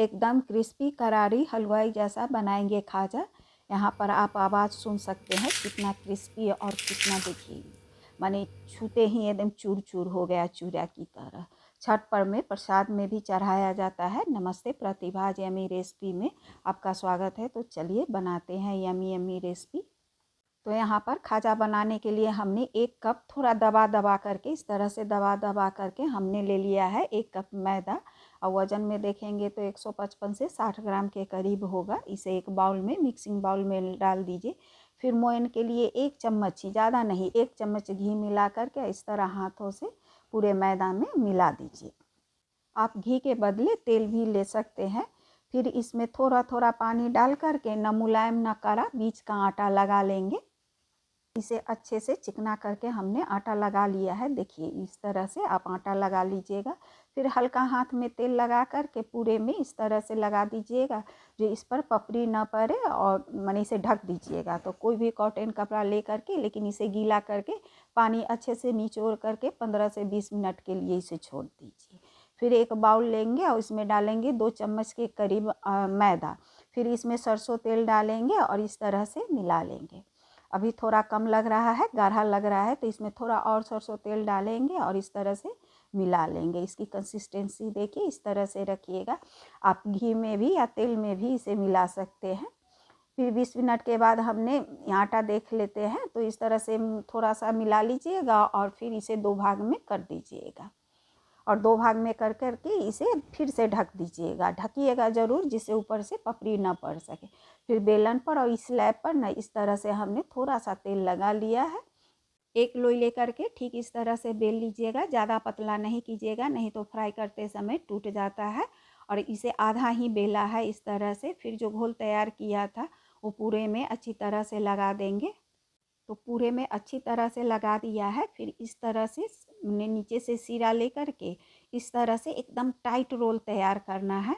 एकदम क्रिस्पी करारी हलवाई जैसा बनाएंगे खाजा। यहाँ पर आप आवाज़ सुन सकते हैं कितना क्रिस्पी और कितना, देखिए माने छूते ही एकदम चूर चूर हो गया चूड़ा की तरह। छठ पर्व में प्रसाद में भी चढ़ाया जाता है। नमस्ते प्रतिभा यमी रेसिपी में आपका स्वागत है। तो चलिए बनाते हैं यमी यमी रेसिपी। तो यहाँ पर खाजा बनाने के लिए हमने 1 कप थोड़ा दबा दबा करके, इस तरह से दबा दबा करके हमने ले लिया है 1 कप मैदा। और वज़न में देखेंगे तो 155 से 60 ग्राम के करीब होगा। इसे एक बाउल में, मिक्सिंग बाउल में डाल दीजिए। फिर मोयन के लिए 1 चम्मच ही, ज़्यादा नहीं, 1 चम्मच घी मिला करके इस तरह हाथों से पूरे मैदा में मिला दीजिए। आप घी के बदले तेल भी ले सकते हैं। फिर इसमें थोड़ा थोड़ा पानी डाल करके, न मुलायम न कड़ा, बीच का आटा लगा लेंगे। इसे अच्छे से चिकना करके हमने आटा लगा लिया है। देखिए इस तरह से आप आटा लगा लीजिएगा। फिर हल्का हाथ में तेल लगा करके पूरे में इस तरह से लगा दीजिएगा जो इस पर पपड़ी ना पड़े, और माने इसे ढक दीजिएगा। तो कोई भी कॉटन कपड़ा ले करके, लेकिन इसे गीला करके पानी अच्छे से निचोड़ करके 15 से 20 मिनट के लिए इसे छोड़ दीजिए। फिर एक बाउल लेंगे और इसमें डालेंगे 2 चम्मच के करीब मैदा। फिर इसमें सरसों तेल डालेंगे और इस तरह से मिला लेंगे। अभी थोड़ा कम लग रहा है, गाढ़ा लग रहा है, तो इसमें थोड़ा और सरसों तेल डालेंगे और इस तरह से मिला लेंगे। इसकी कंसिस्टेंसी देखिए, इस तरह से रखिएगा। आप घी में भी या तेल में भी इसे मिला सकते हैं। फिर 20 मिनट के बाद हमने आटा देख लेते हैं। तो इस तरह से थोड़ा सा मिला लीजिएगा और फिर इसे 2 भाग में कर दीजिएगा, और 2 भाग में कर करके इसे फिर से ढक दीजिएगा। ढकिएगा ज़रूर, जिससे ऊपर से पपड़ी ना पड़ सके। फिर बेलन पर और इस स्लैब पर ना इस तरह से हमने थोड़ा सा तेल लगा लिया है। एक लोई लेकर के ठीक इस तरह से बेल लीजिएगा। ज़्यादा पतला नहीं कीजिएगा, नहीं तो फ्राई करते समय टूट जाता है। और इसे आधा ही बेला है इस तरह से। फिर जो घोल तैयार किया था वो पूरे में अच्छी तरह से लगा देंगे। तो पूरे में अच्छी तरह से लगा दिया है। फिर इस तरह से नीचे से सिरा लेकर के इस तरह से एकदम टाइट रोल तैयार करना है।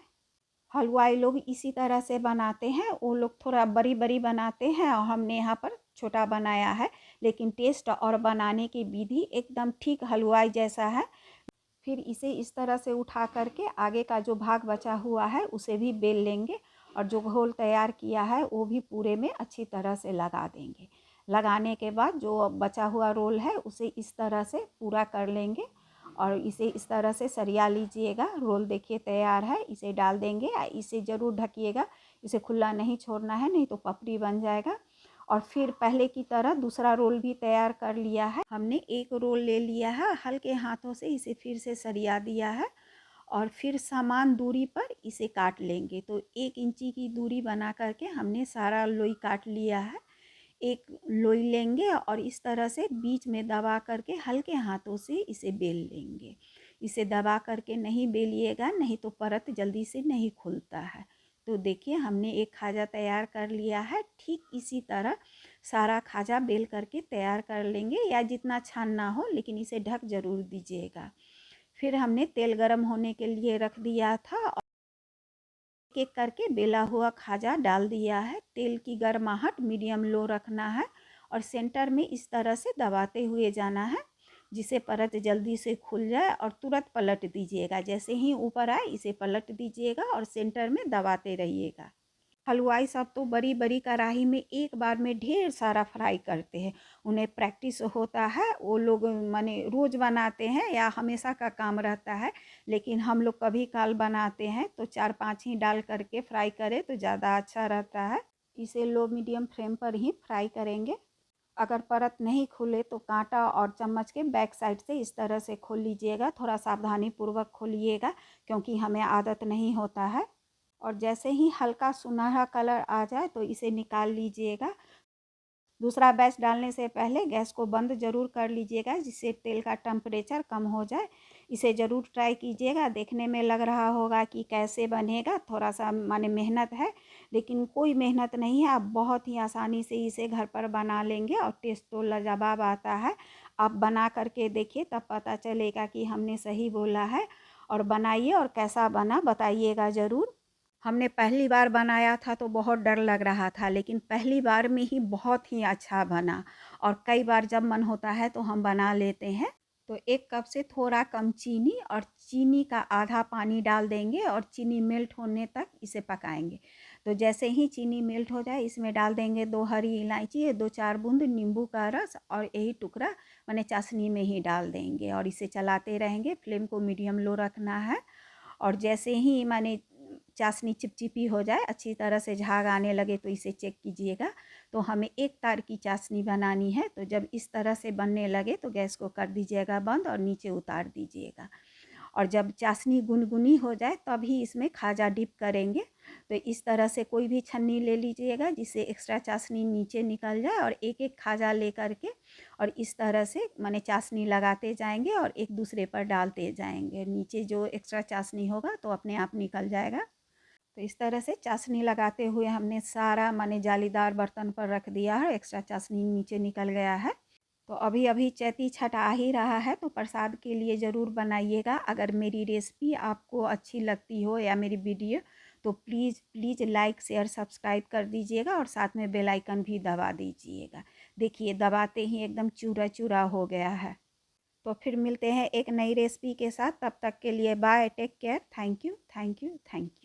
हलवाई लोग इसी तरह से बनाते हैं, वो लोग थोड़ा बड़ी बड़ी बनाते हैं और हमने यहाँ पर छोटा बनाया है। लेकिन टेस्ट और बनाने की विधि एकदम ठीक हलवाई जैसा है। फिर इसे इस तरह से उठा करके आगे का जो भाग बचा हुआ है उसे भी बेल लेंगे, और जो घोल तैयार किया है वो भी पूरे में अच्छी तरह से लगा देंगे। लगाने के बाद जो बचा हुआ रोल है उसे इस तरह से पूरा कर लेंगे और इसे इस तरह से सरिया लीजिएगा। रोल देखिए तैयार है, इसे डाल देंगे। इसे ज़रूर ढकिएगा, इसे खुला नहीं छोड़ना है, नहीं तो पपड़ी बन जाएगा। और फिर पहले की तरह दूसरा रोल भी तैयार कर लिया है हमने। एक रोल ले लिया है, हल्के हाथों से इसे फिर से सरिया दिया है और फिर समान दूरी पर इसे काट लेंगे। तो 1 इंची की दूरी बना करके हमने सारा लोई काट लिया है। एक लोई लेंगे और इस तरह से बीच में दबा करके हल्के हाथों से इसे बेल लेंगे। इसे दबा करके नहीं बेलिएगा, नहीं तो परत जल्दी से नहीं खुलता है। तो देखिए हमने एक खाजा तैयार कर लिया है। ठीक इसी तरह सारा खाजा बेल करके तैयार कर लेंगे, या जितना छानना हो, लेकिन इसे ढक ज़रूर दीजिएगा। फिर हमने तेल गरम होने के लिए रख दिया था और एक करके बेला हुआ खाजा डाल दिया है। तेल की गर्माहट मीडियम लो रखना है और सेंटर में इस तरह से दबाते हुए जाना है, जिसे परत जल्दी से खुल जाए। और तुरंत पलट दीजिएगा, जैसे ही ऊपर आए इसे पलट दीजिएगा और सेंटर में दबाते रहिएगा। हलवाई सब तो बड़ी बड़ी कढ़ाई में एक बार में ढेर सारा फ्राई करते हैं। उन्हें प्रैक्टिस होता है, वो लोग माने रोज़ बनाते हैं या हमेशा का काम रहता है। लेकिन हम लोग कभी काल बनाते हैं तो 4-5 ही डाल करके फ्राई करें तो ज़्यादा अच्छा रहता है। इसे लो मीडियम फ्लेम पर ही फ्राई करेंगे। अगर परत नहीं खुले तो कांटा और चम्मच के बैक साइड से इस तरह से खोल लीजिएगा। थोड़ा सावधानी पूर्वक खोलिएगा, क्योंकि हमें आदत नहीं होता है। और जैसे ही हल्का सुनहरा कलर आ जाए तो इसे निकाल लीजिएगा। दूसरा बैच डालने से पहले गैस को बंद ज़रूर कर लीजिएगा, जिससे तेल का टेम्परेचर कम हो जाए। इसे ज़रूर ट्राई कीजिएगा। देखने में लग रहा होगा कि कैसे बनेगा, थोड़ा सा माने मेहनत है, लेकिन कोई मेहनत नहीं है। आप बहुत ही आसानी से इसे घर पर बना लेंगे और टेस्ट तो लाजवाब आता है। आप बना करके देखिए, तब पता चलेगा कि हमने सही बोला है। और बनाइए और कैसा बना बताइएगा ज़रूर। हमने पहली बार बनाया था तो बहुत डर लग रहा था, लेकिन पहली बार में ही बहुत ही अच्छा बना। और कई बार जब मन होता है तो हम बना लेते हैं। तो 1 कप से थोड़ा कम चीनी और चीनी का आधा पानी डाल देंगे और चीनी मेल्ट होने तक इसे पकाएंगे। तो जैसे ही चीनी मेल्ट हो जाए इसमें डाल देंगे 2 हरी इलायची, 2-4 बूंद नींबू का रस और यही टुकड़ा माने चाशनी में ही डाल देंगे और इसे चलाते रहेंगे। फ्लेम को मीडियम लो रखना है और जैसे ही माने चाशनी चिपचिपी हो जाए, अच्छी तरह से झाग आने लगे तो इसे चेक कीजिएगा। तो हमें 1 तार की चाशनी बनानी है, तो जब इस तरह से बनने लगे तो गैस को कर दीजिएगा बंद और नीचे उतार दीजिएगा। और जब चाशनी गुनगुनी हो जाए तभी इसमें खाजा डिप करेंगे। तो इस तरह से कोई भी छन्नी ले लीजिएगा जिससे एक्स्ट्रा चाशनी नीचे निकल जाए और एक-एक खाजा लेकर के और इस तरह से माने चाशनी लगाते जाएंगे और एक दूसरे पर डालते जाएंगे। नीचे जो एक्स्ट्रा चाशनी होगा तो अपने आप निकल जाएगा। तो इस तरह से चाशनी लगाते हुए हमने सारा माने जालीदार बर्तन पर रख दिया है, एक्स्ट्रा चाशनी नीचे निकल गया है। तो अभी अभी चैती छठ आ ही रहा है तो प्रसाद के लिए ज़रूर बनाइएगा। अगर मेरी रेसिपी आपको अच्छी लगती हो या मेरी वीडियो तो please please like share subscribe कर दीजिएगा और साथ में बेल आइकन भी दबा दीजिएगा। देखिए दबाते ही एकदम चूरा चूरा हो गया है। तो फिर मिलते हैं एक नई रेसिपी के साथ, तब तक के लिए bye, take care, thank you thank you thank you.